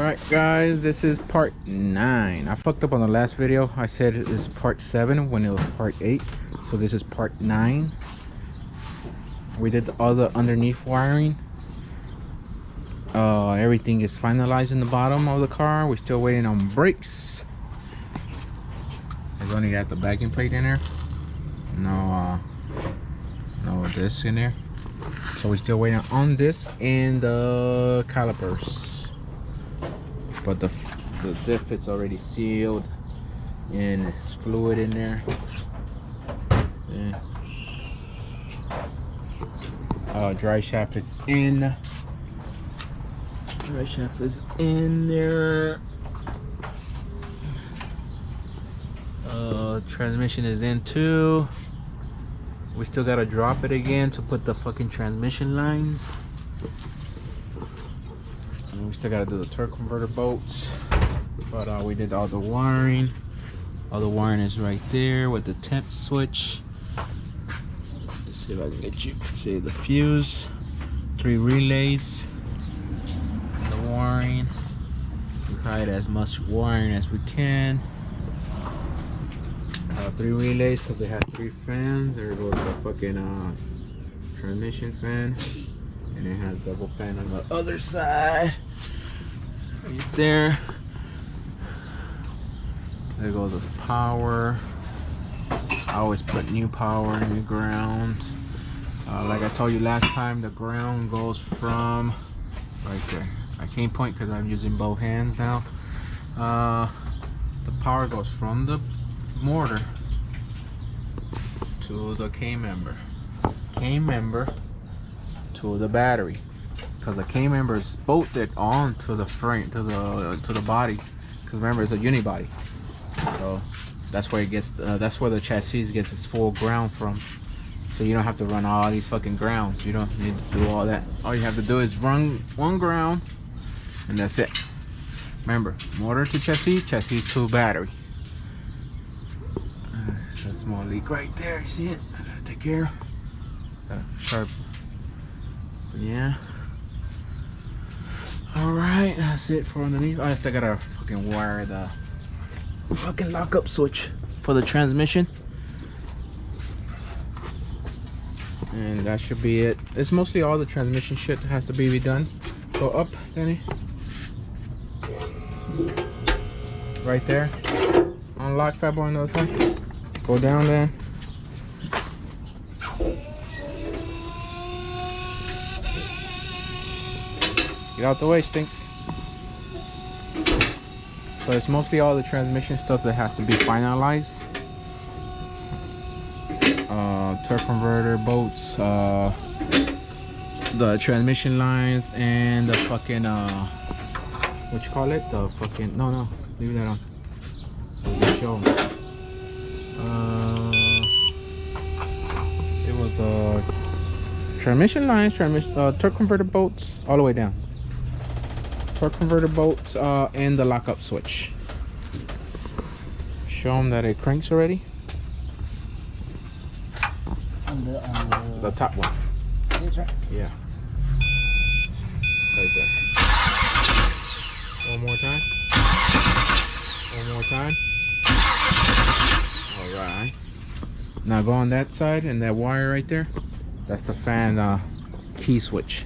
Alright guys, this is part 9. I fucked up on the last video. I said it is part 7 when it was part 8. So this is part 9. We did all the underneath wiring. Everything is finalized in the bottom of the car. We're still waiting on brakes. There's only got the backing plate in there. No disc in there. So we're still waiting on this and the calipers. But the diff it's already sealed and it's fluid in there. Yeah. Dry shaft is in. Dry shaft is in there. Transmission is in too. We still gotta drop it again to put the fucking transmission lines. And we still gotta do the torque converter bolts. But we did all the wiring. All the wiring is right there with the temp switch. Let's see if I can get you to see the fuse. 3 relays. The wiring. We hide as much wiring as we can. 3 relays because they have 3 fans. There goes the fucking transmission fan, and it has double fan on the other side. Right there. There goes the power. I always put new power in the ground. Like I told you last time, the ground goes from right there. I can't point because I'm using both hands now. The power goes from the motor to the K-member to the battery, because the K-member is bolted onto the frame, to the body, because remember it's a unibody. So that's where it gets that's where the chassis gets its full ground from. So you don't have to run all these fucking grounds. You don't need to do all that. All you have to do is run one ground and that's it. Remember, motor to chassis, chassis to battery. It's a small leak right there. You see it? I gotta take care of. Sharp. But yeah. Alright, that's it for underneath. I still gotta fucking wire the fucking lockup switch for the transmission. And that should be it. It's mostly all the transmission shit that has to be redone. Go up, Danny. Right there. Unlock fat boy on the other side. Go down there. Get out the way, stinks. So it's mostly all the transmission stuff that has to be finalized. Torque converter bolts, the transmission lines, and the fucking what you call it? The fucking no, leave that on. So we can show them. It was the transmission lines, torque converter bolts, all the way down. Torque converter bolts and the lockup switch. Show them that it cranks already. On The top one. This, right? Yeah. Right there. One more time. One more time. Alright. Now go on that side, and that wire right there, that's the fan key switch.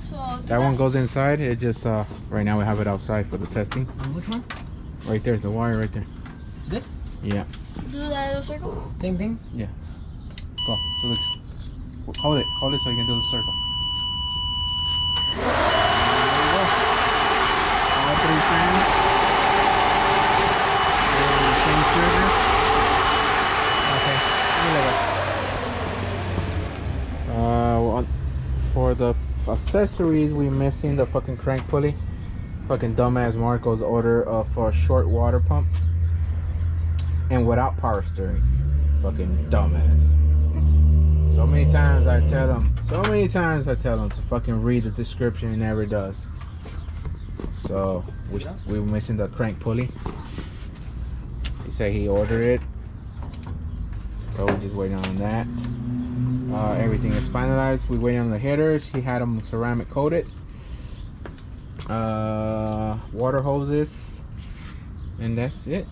So That one goes inside. It just right now we have it outside for the testing. And which one? Right there's the wire right there. This? Yeah. Do that little circle? Same thing? Yeah. Go. So look. Hold it so you can do the circle. There you go. All 3 fans. They're on the same trigger. Okay. For the accessories, we're missing the fucking crank pulley. Fucking dumbass Marco's order for a short water pump and without power steering. Fucking dumbass. So many times I tell him to fucking read the description, and never does. So we're missing the crank pulley. He said he ordered it, so we're just waiting on that. Everything is finalized. We're waiting on the headers. He had them ceramic coated. water hoses, and that's it.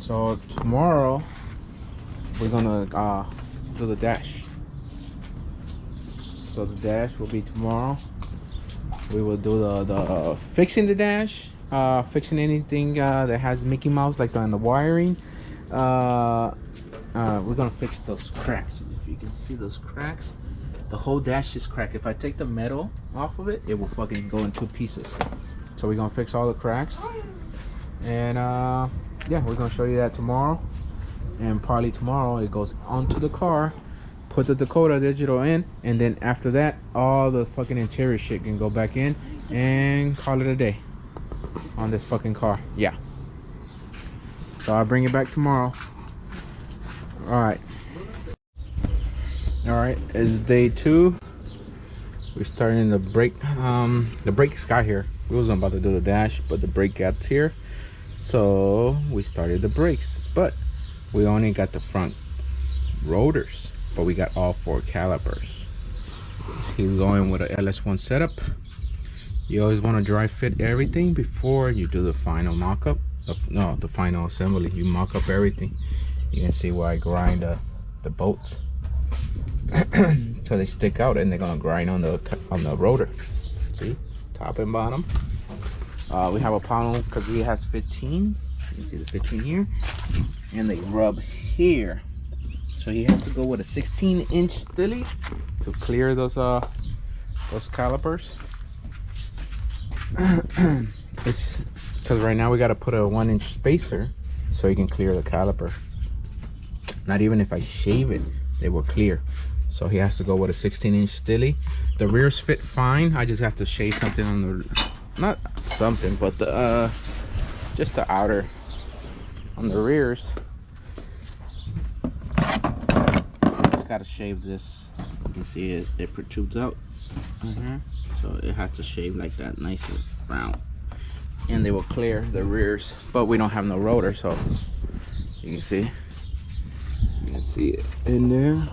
So tomorrow we're gonna do the dash. So the dash will be tomorrow. We will do the fixing the dash, fixing anything that has Mickey Mouse, like on the wiring. We're gonna fix those cracks. If you can see those cracks, the whole dash is cracked. If I take the metal off of it, it will fucking go in 2 pieces. So we're gonna fix all the cracks, and yeah, we're gonna show you that tomorrow. And probably tomorrow it goes onto the car, put the Dakota Digital in, and then after that all the fucking interior shit can go back in, and call it a day on this fucking car. Yeah, so I'll bring it back tomorrow. All right, it's day 2. We're starting the brake. The brakes got here. We wasn't about to do the dash, but the brake got here, so we started the brakes. But we only got the front rotors, but we got all 4 calipers. He's going with a LS1 setup. You always want to dry fit everything before you do the final mock-up. The final assembly. You mock up everything. You can see where I grind the bolts, so they stick out, and they're gonna grind on the rotor. See, top and bottom. We have a problem because he has 15s. You can see the 15 here, and they rub here. So he has to go with a 16-inch Stilly to clear those calipers. It's because right now we got to put a 1-inch spacer so you can clear the caliper. Not even if I shave it, they will clear. So he has to go with a 16-inch Stilly. The rears fit fine. I just have to shave something on the, not something, but the just the outer on the rears. Just gotta shave this. You can see it protrudes out. So it has to shave like that, nice and round, and they will clear the rears. But we don't have no rotor, so you can see it in there.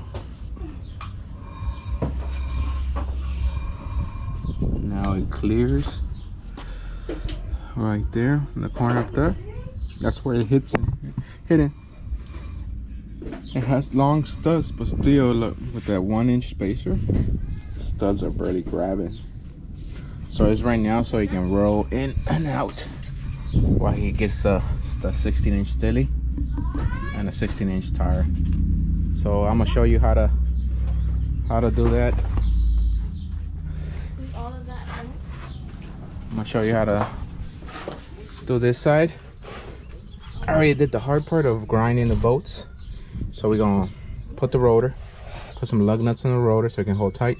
Now it clears right there in the corner up there. That's where it hits hidden. It has long studs, but still, look, with that 1-inch spacer, studs are barely grabbing. So it's right now so he can roll in and out while he gets the 16-inch Stilly and a 16-inch tire. So I'm gonna show you how to do that. I'm gonna show you how to do this side. I already did the hard part of grinding the bolts. So we're gonna put the rotor, put some lug nuts on the rotor so it can hold tight.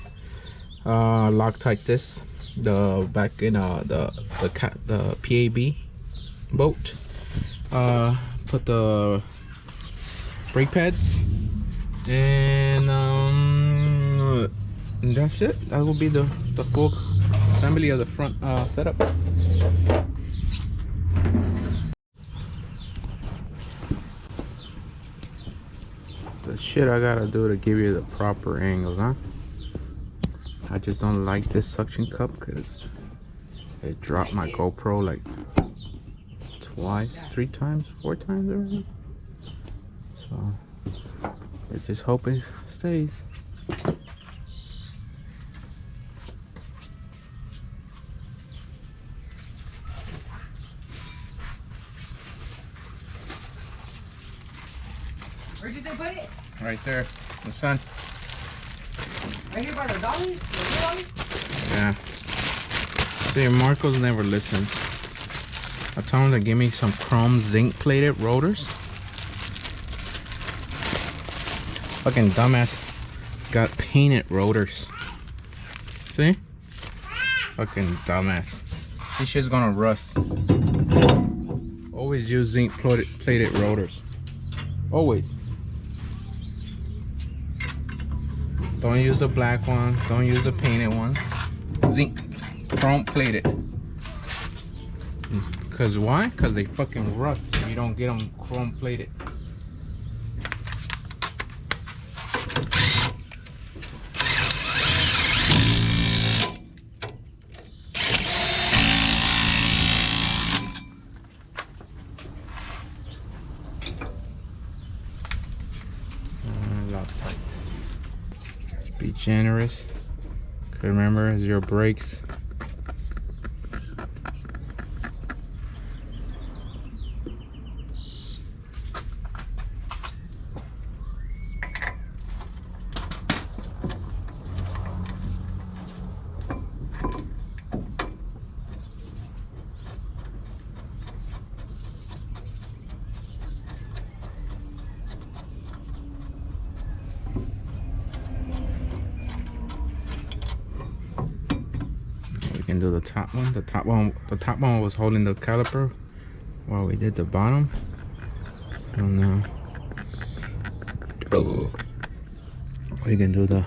Loctite this, the back in the PAB bolt. Put the brake pads, and that's it. That will be the full assembly of the front setup. The shit I gotta do to give you the proper angles, huh? I just don't like this suction cup because it dropped my GoPro like twice, 3 times, 4 times already. So I just hope it stays. Where did they put it? Right there, the sun. Right here by the dolly? The dolly? Yeah. See, Marcos never listens. I told him to give me some chrome zinc plated rotors. Fucking dumbass got painted rotors. See? Fucking dumbass. This shit's gonna rust. Always use zinc plated rotors. Always. Don't use the black ones. Don't use the painted ones. Zinc, chrome plated. Cause why? Cause they fucking rust if you don't get them chrome plated. tight. Just be generous. Remember, as your brakes. We can do the top one. The top one was holding the caliper while we did the bottom. So now we can do the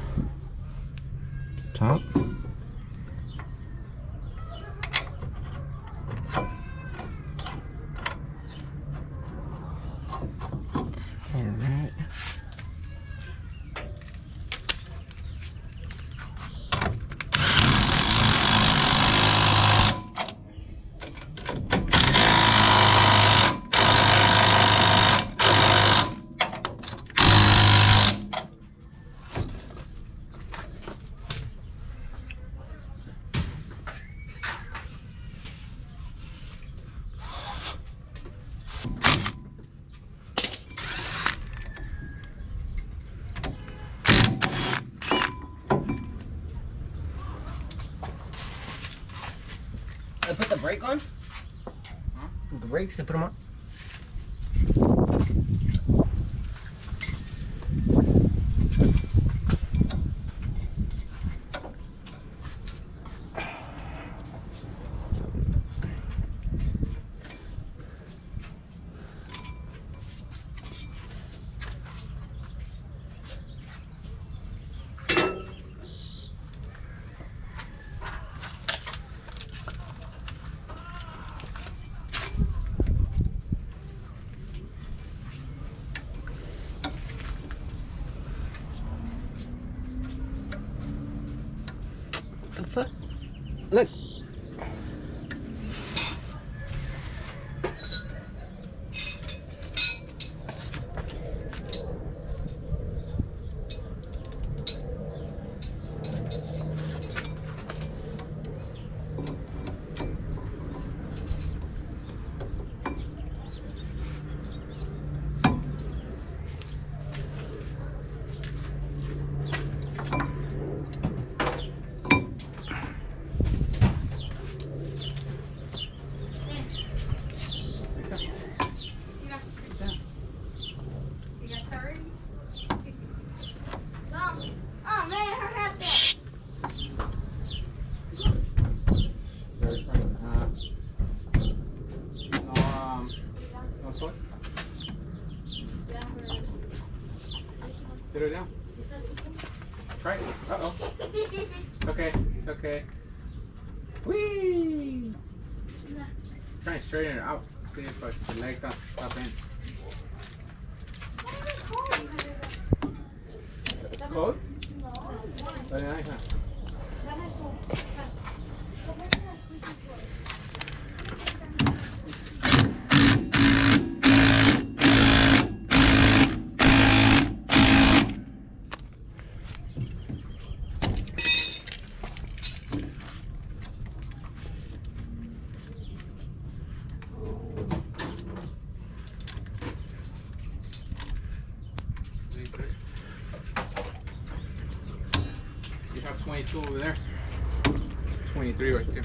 top. All right. I put the brake on? Huh? The brakes, I put them on? The fuck? Look. Sit her down. Right. Uh-oh. Okay. It's okay. Whee! Try and straighten her out. See if the legs stop in. It's cold? Very nice, huh? You have 22 over there. 23 right there.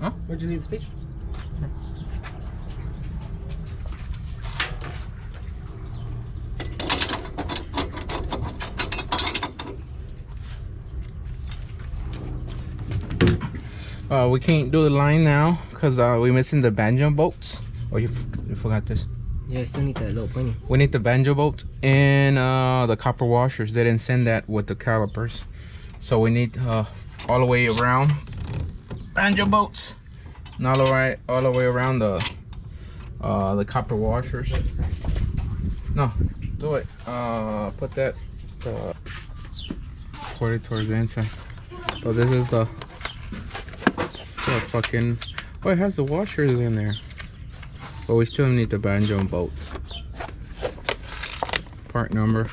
Huh? Where'd you leave the speech? We can't do the line now because we're missing the banjo bolts. Oh, you forgot this. Yeah, I still need that little pointy. We need the banjo bolt and the copper washers. They didn't send that with the calipers, so we need all the way around banjo bolts, and all the way around the the copper washers. No, do it. Put that port it towards the inside. So this is the fucking. Oh, it has the washers in there, but we still need the banjo and bolts. Part number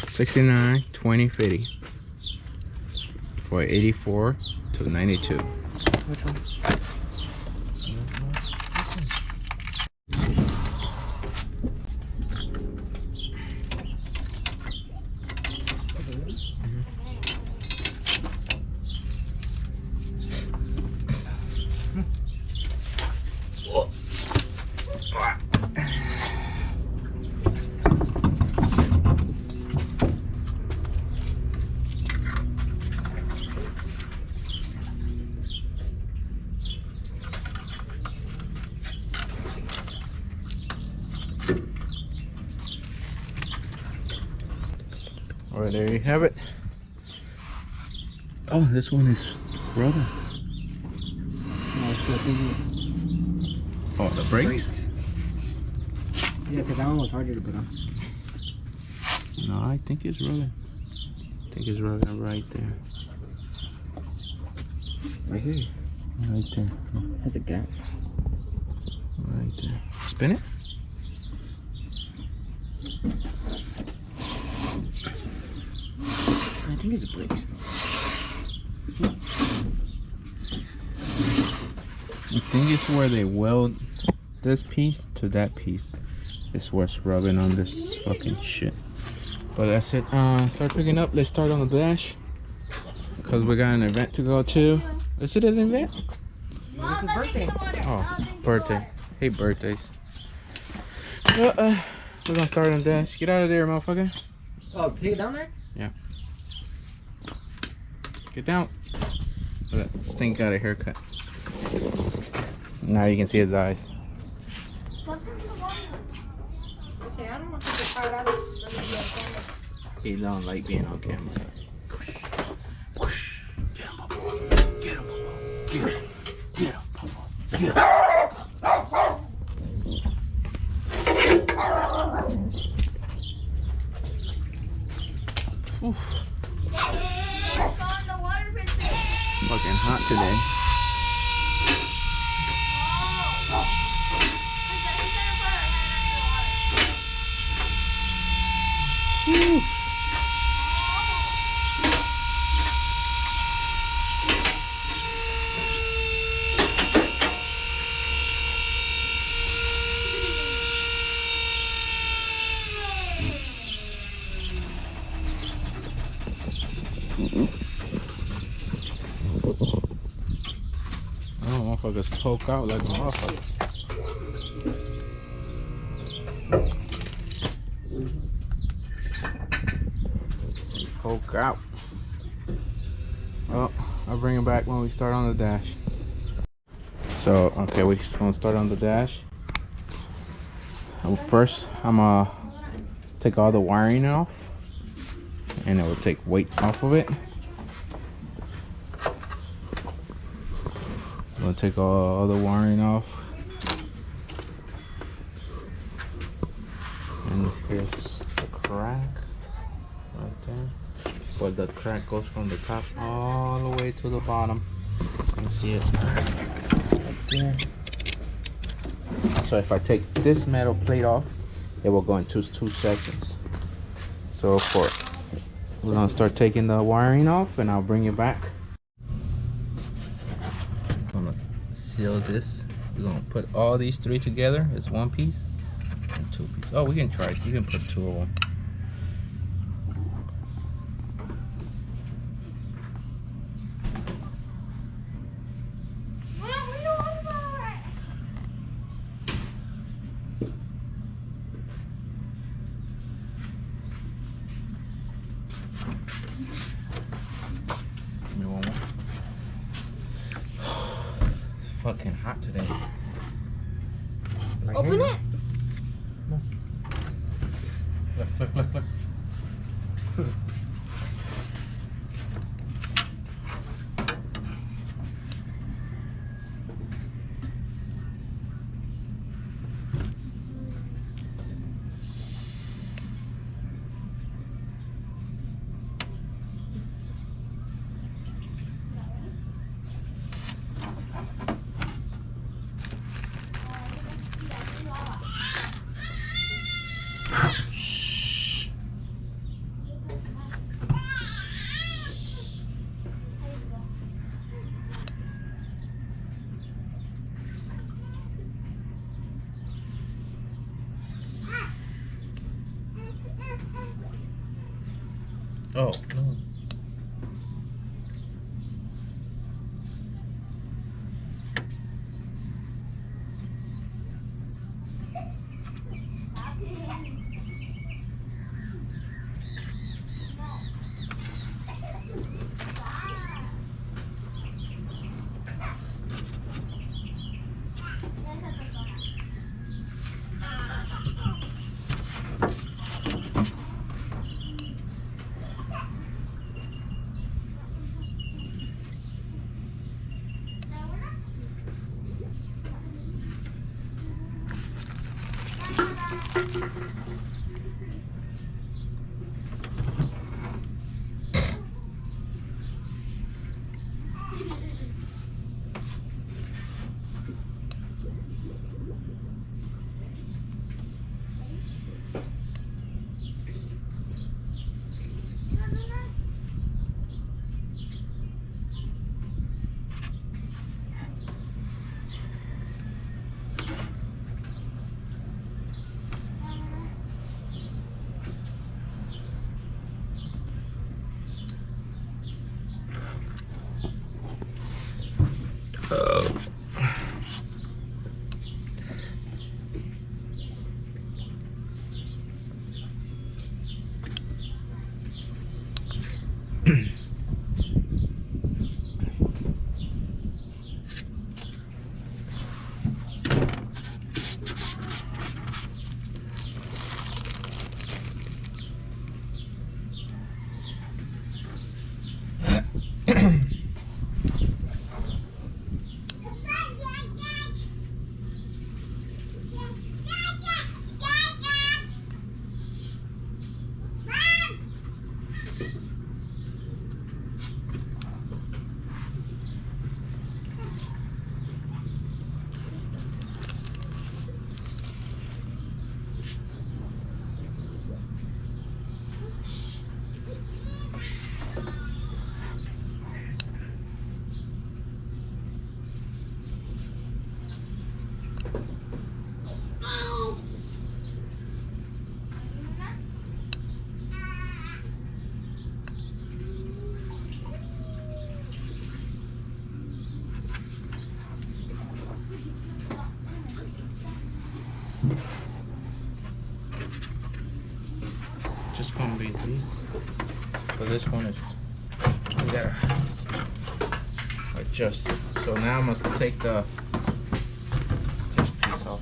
692050 for 84 to 92. Which one? Alright, there you have it. Oh, this one is rubber. No, it's still thinking. Oh, the brakes? Yeah, because that one was harder to put on. No, I think it's rubber. I think it's rubber right there. Right here. Right there. Has a gap. Right there. Spin it. I think it's brakes. I think it's where they weld this piece to that piece. It's what's rubbing on this fucking shit. But that's it. Start picking up. Let's start on the dash because we got an event to go to. Is it an event? No, it's his birthday. Oh, birthday. Hate birthdays. Well, we're gonna start on the dash. Get out of there, motherfucker. Oh, take it down there? Get down. Look, this thing got a haircut. Now you can see his eyes. He don't like being on camera. Get him, Bubba. Get him, Bubba. Get him. Get him, Bubba. Get him. Oof. Fucking hot today. Woo. Oh, motherfuckers poke out like a motherfucker. Poke out. Oh, I'll bring it back when we start on the dash. So, okay, we're just gonna start on the dash. First, I'm gonna take all the wiring off, and it will take weight off of it. We'll take all the wiring off. And here's the crack right there. But the crack goes from the top all the way to the bottom. You can see it right there. So if I take this metal plate off, it will go into two sections. So we're gonna start taking the wiring off, and I'll bring it back. Seal this. We're gonna put all these three together as one piece and two pieces. Oh, we can try it. You can put two of them. Give me one more. Fucking hot today. Right Open here. it. Look. Oh, no. Just gonna be these, but this one is, we gotta adjust it. So now I must take the piece off.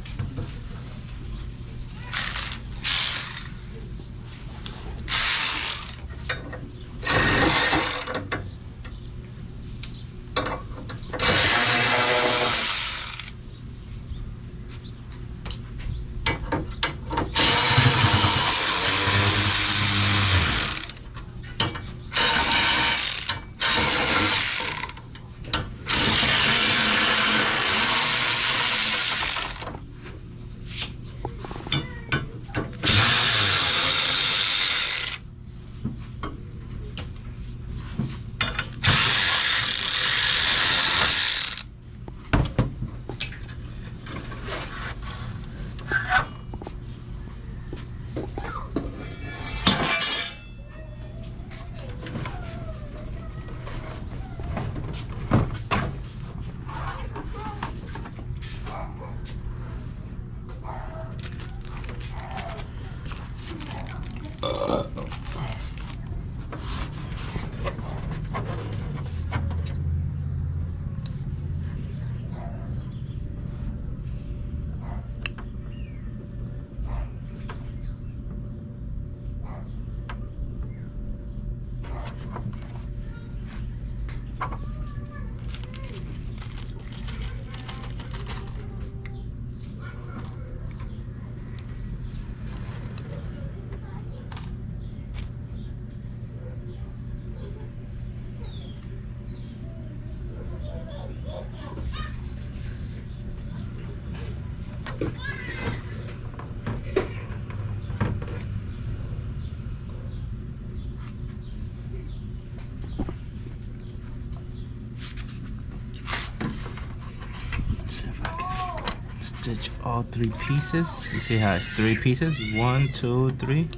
Stitch all 3 pieces. You see how it's 3 pieces? 1, 2, 3.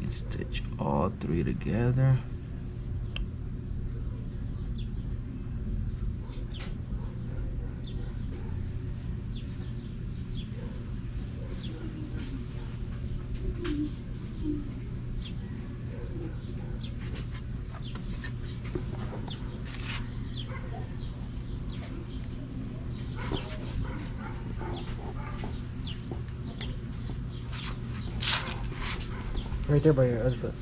Stitch all all three together. Right there by your other foot.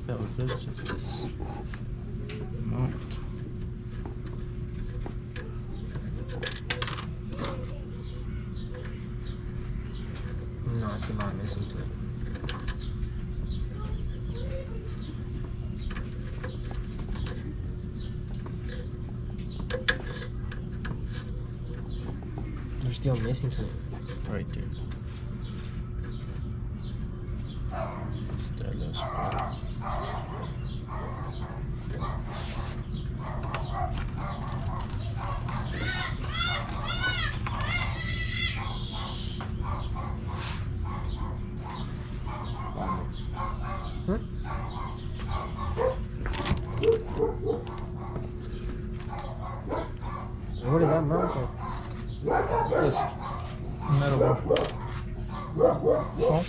That was it, just this mount. No, I see mine missing too. They're still missing to it. Right there. Just that little spot. Huh? What did that mount for? This metal one. Oh.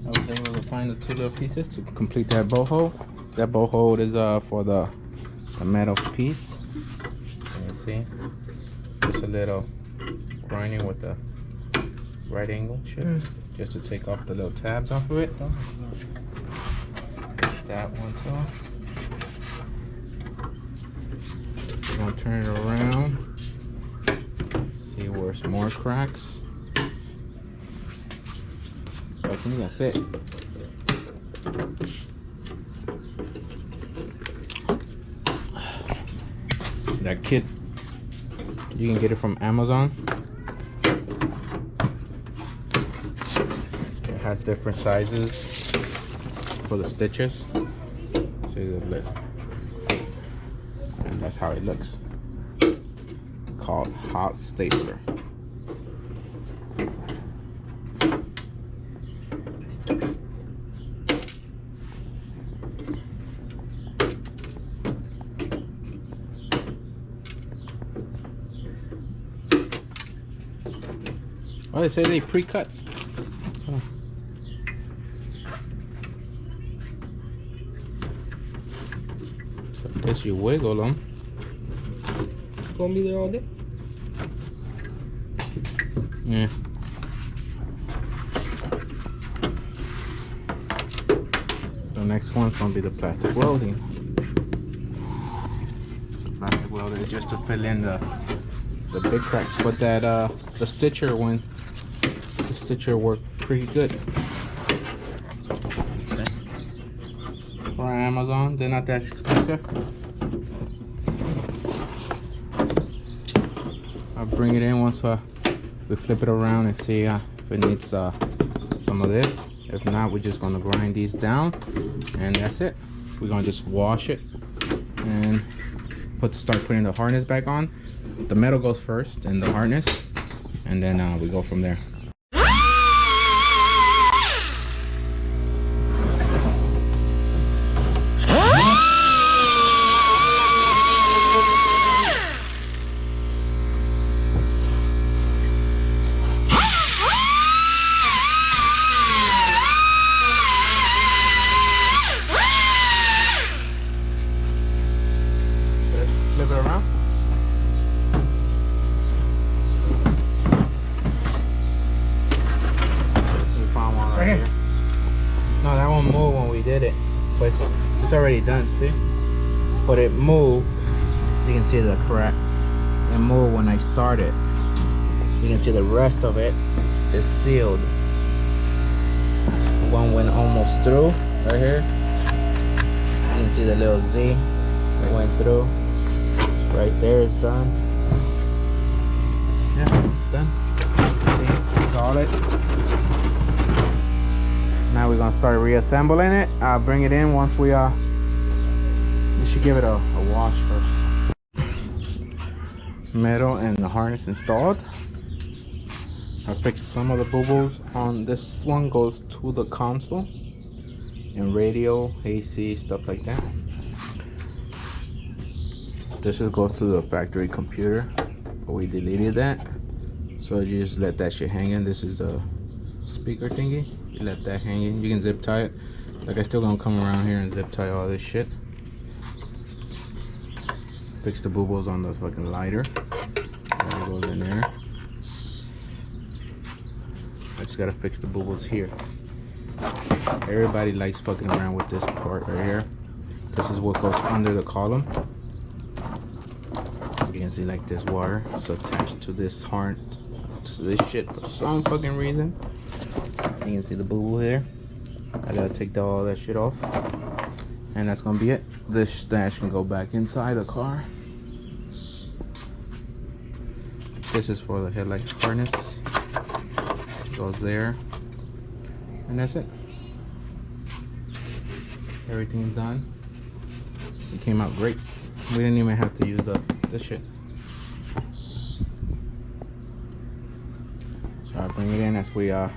I was able to find the two little pieces to complete that bow hole. That bow hole is for the metal piece. Can you see? Just a little grinding with the right angle chip, just to take off the little tabs off of it. There's that one too. I'm gonna turn it around. See where's more cracks. I think that's it. That kit, you can get it from Amazon. It has different sizes for the stitches. See the lip. And that's how it looks. Called Hot Stapler. Oh, they say they pre-cut. Oh. So I guess you wiggle them. Gonna be there all day. Yeah. The next one's gonna be the plastic welding. It's a plastic welder just to fill in the big cracks. But that the stitcher one, the stitcher worked pretty good. Okay. For Amazon, they're not that expensive. I'll bring it in once we flip it around and see if it needs some of this. If not, we're just gonna grind these down and that's it. We're gonna just wash it and start putting the harness back on. The metal goes first and the harness, and then we go from there. Flip it around. We found one right here. No, that one moved when we did it, but it's already done. See, but it moved. You can see the crack. It moved when I started. You can see the rest of it is sealed. The one went almost through right here. You can see the little Z. It went through. Right there is done. Yeah, it's done. See, solid. Now we're gonna start reassembling it. I'll bring it in once we should give it a wash first. Metal and the harness installed. I fixed some of the bubbles on this one. Goes to the console and radio, AC, stuff like that. This just goes to the factory computer, but we deleted that, so you just let that shit hang in. This is the speaker thingy. You let that hang in. You can zip tie it. Like, I still gonna come around here and zip tie all this shit. Fix the bubbles on the fucking lighter. That goes in there. I just gotta fix the bubbles here. Everybody likes fucking around with this part right here. This is what goes under the column. You can see, like, this wire is attached to this harness, to this shit for some fucking reason. You can see the boo-boo here. I gotta take all that shit off, and that's gonna be it. This stash can go back inside the car. This is for the headlight harness. Goes there, and that's it. Everything's done. It came out great. We didn't even have to use this shit. So I bring it in as we I'm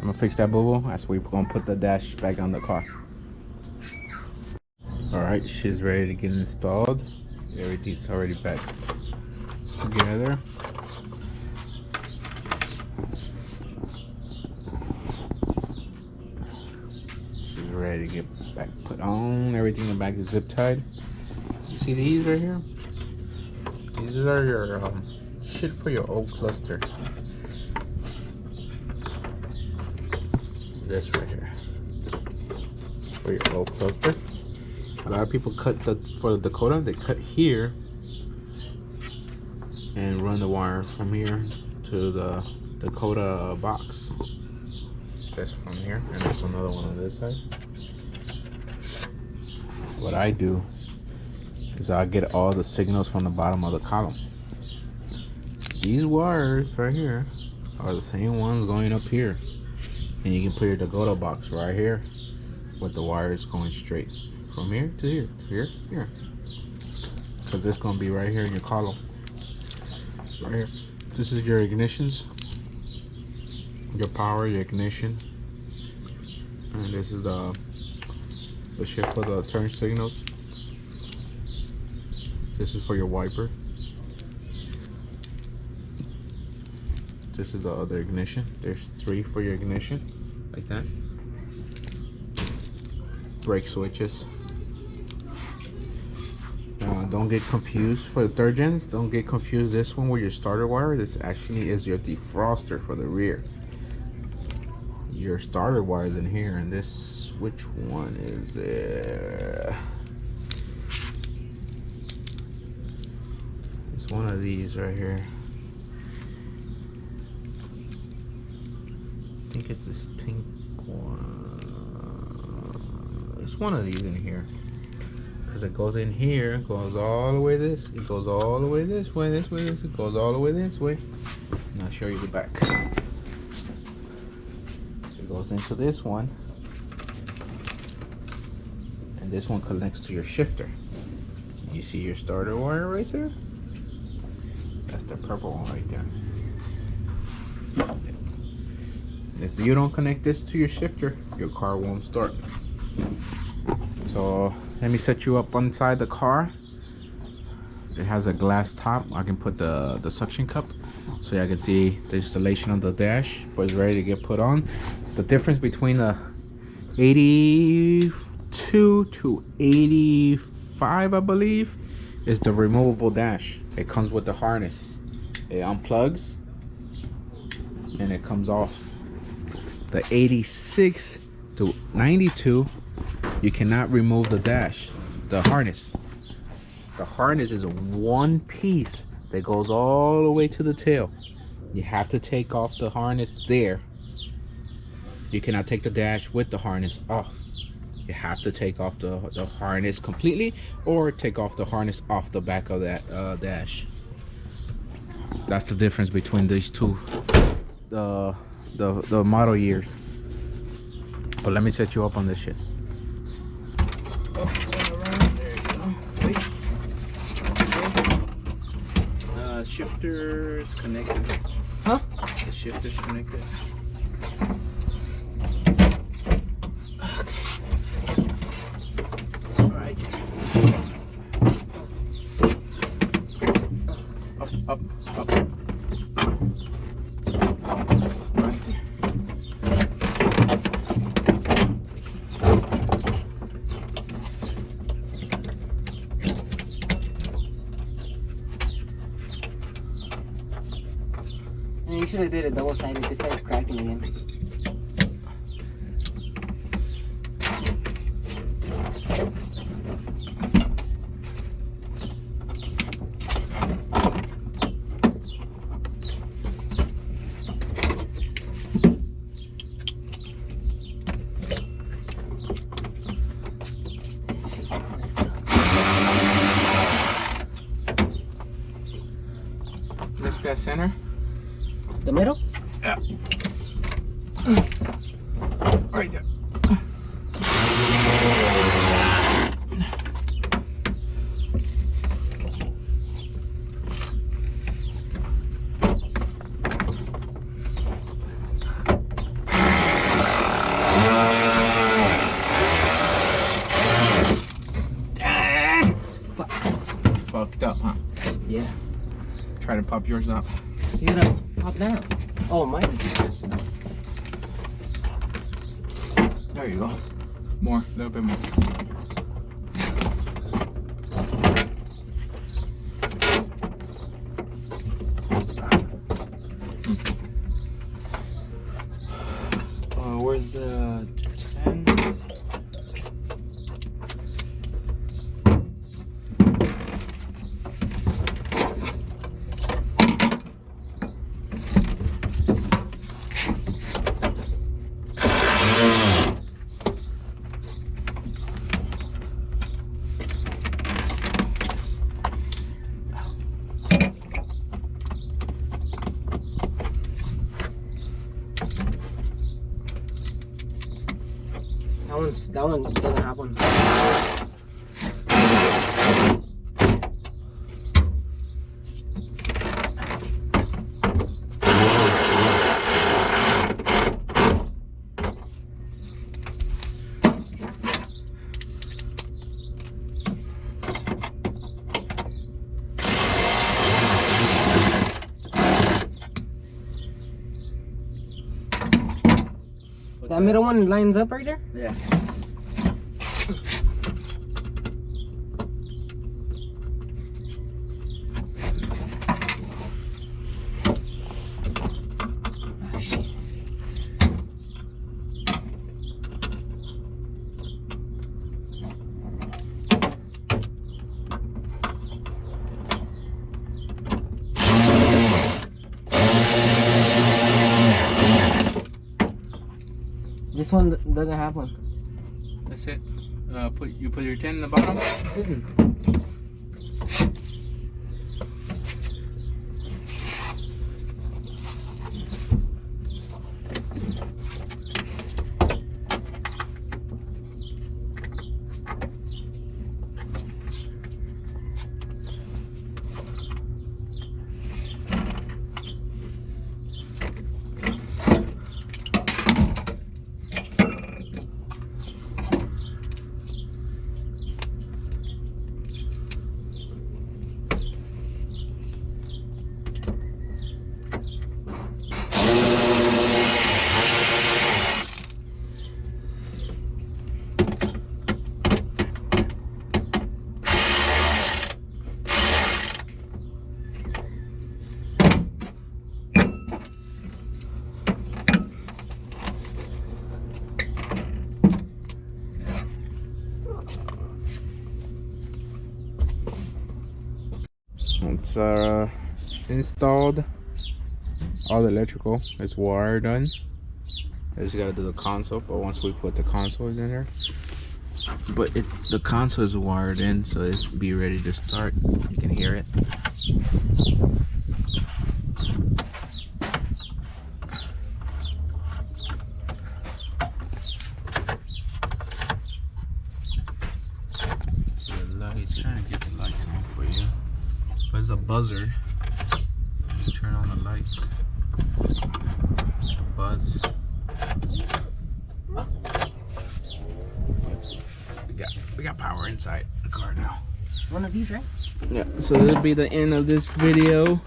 gonna fix that bubble as we gonna put the dash back on the car. All right, she's ready to get installed. Everything's already back together. She's ready to get back put on. Everything in the back is zip tied. You see these right here? These are your shit for your old cluster. This right here for your old cluster. A lot of people cut for the Dakota. They cut here and run the wire from here to the Dakota box. This from here, and there's another one on this side. What I do is I get all the signals from the bottom of the column. These wires right here are the same ones going up here, and you can put your Dakota box right here with the wires going straight from here to here, here, here, because it's going to be right here in your column right here. This is your ignitions, your power, your ignition, and this is the shit for the turn signals. This is for your wiper. This is the other ignition. There's 3 for your ignition, like that. Brake switches. Don't get confused for the 3rd gens. Don't get confused. This one with your starter wire. This actually is your defroster for the rear. Your starter wire is in here, and this, which one is it? It's one of these right here. I think it's this pink one. It's one of these in here. Because it goes in here, goes all the way this, it goes all the way this way, this way, this, it goes all the way this way. And I'll show you the back. It goes into this one. And this one connects to your shifter. You see your starter wire right there? That's the purple one right there. If you don't connect this to your shifter, your car won't start. So let me set you up inside the car. It has a glass top. I can put the suction cup so I can see the installation on the dash, but it's ready to get put on. The difference between the 82 to 85, I believe, is the removable dash. It comes with the harness. It unplugs and it comes off. The 86 to 92, you cannot remove the dash, the harness. The harness is one piece that goes all the way to the tail. You have to take off the harness there. You cannot take the dash with the harness off. You have to take off the harness completely, or take off the harness off the back of that dash. That's the difference between these two, the model years. But let me set you up on this shit. Oh, there you go. Wait. Okay. Shifter is connected. Huh? The shifter's connected. Alright. Up, up, up. Right there. You should have did it double-sided. This side's cracking again. Lift that center. The middle? Yeah. Right there. Fucked up, huh? Yeah. Try to pop yours up. You gotta pop down. Oh, mine. There you go. More, a little bit more. Where's the 10? That one doesn't have one. That middle one lines up right there? Yeah. Oh, shit. This one doesn't have one. That's it. You put your 10 in the bottom. It's installed. All the electrical is wired done. I just gotta do the console, but once we put the consoles in there, but the console is wired in, so it's be ready to start. You can hear it. So the lights, trying to get the lights on for you. But it's a buzzer. You turn on the lights. Buzz. We got power inside the car now. One of these, right? Yeah. So this will be the end of this video.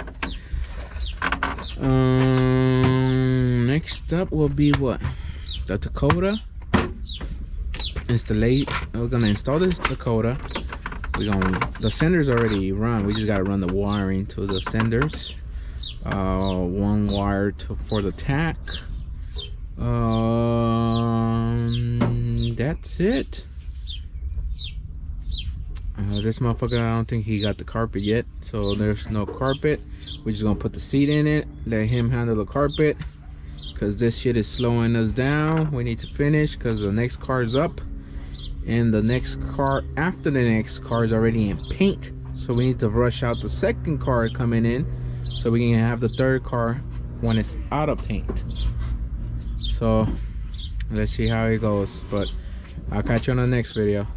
Next up will be what? The Dakota. We're gonna install this Dakota. The sender's already run. We just gotta run the wiring to the senders. One wire for the tack. That's it. This motherfucker, I don't think he got the carpet yet, so there's no carpet. We're just gonna put the seat in it, let him handle the carpet, because this shit is slowing us down. We need to finish because the next car is up, and the next car after the next car is already in paint, so we need to rush out the second car coming in so we can have the third car when it's out of paint. So let's see how it goes, but I'll catch you on the next video.